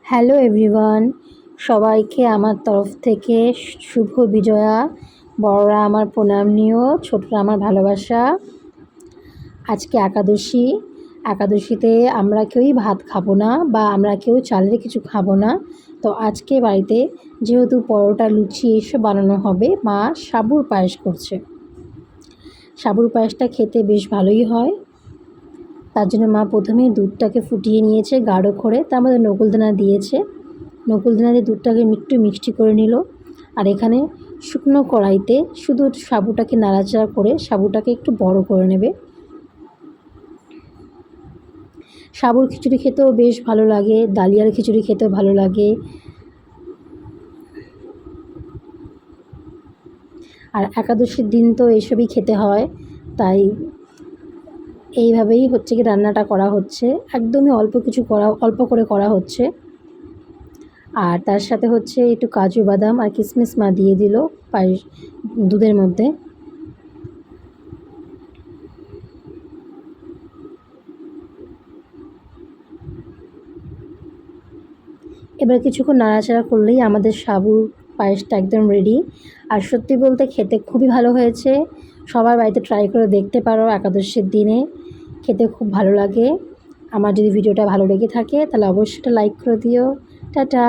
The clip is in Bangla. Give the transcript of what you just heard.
হ্যালো এভরিওয়ান, সবাইকে আমার তরফ থেকে শুভ বিজয়া। বড়রা আমার প্রণাম নিও, ছোটরা আমার ভালোবাসা। আজকে একাদশীতে আমরা কেউই ভাত খাবো না বা আমরা কেউ চালের কিছু খাবো না। তো আজকে বাড়িতে যেহেতু পরোটা, লুচি এসব বানানো হবে, মা সাবুর পায়েস করছে। সাবুর পায়েসটা খেতে বেশ ভালোই হয়। তার জন্য মা প্রথমেই দুধটাকে ফুটিয়ে নিয়েছে গাঢ় করে, তার মধ্যে নকুলদানা দিয়েছে। নকুলদানা দিয়ে দুধটাকে একটু মিষ্টি করে নিল। আর এখানে শুকনো কড়াইতে শুধু সাবুটাকে নাড়াচাড়া করে সাবুটাকে একটু বড় করে নেবে। সাবুর খিচুড়ি খেতেও বেশ ভালো লাগে, ডালিয়ার খিচুড়ি খেতেও ভালো লাগে। আর একাদশীর দিন তো এসবই খেতে হয়, তাই এইভাবেই হচ্ছে কি রান্নাটা করা হচ্ছে। একদমই অল্প করে করা হচ্ছে। আর তার সাথে হচ্ছে একটু কাজু বাদাম আর কিশমিশ মা দিয়ে দিল পায়েস দুধের মধ্যে। এবার কিছুক্ষণ নাড়াচাড়া করলেই আমাদের সাবুর পায়েসটা একদম রেডি। আর সত্যি বলতে খেতে খুবই ভালো হয়েছে। সবার বাড়িতে ট্রাই করে দেখতে পারো, একাদশীর দিনে খেতে খুব ভালো লাগে। আমার যদি ভিডিওটা ভালো লেগে থাকে তাহলে অবশ্যই লাইক করে দিও। টাটা।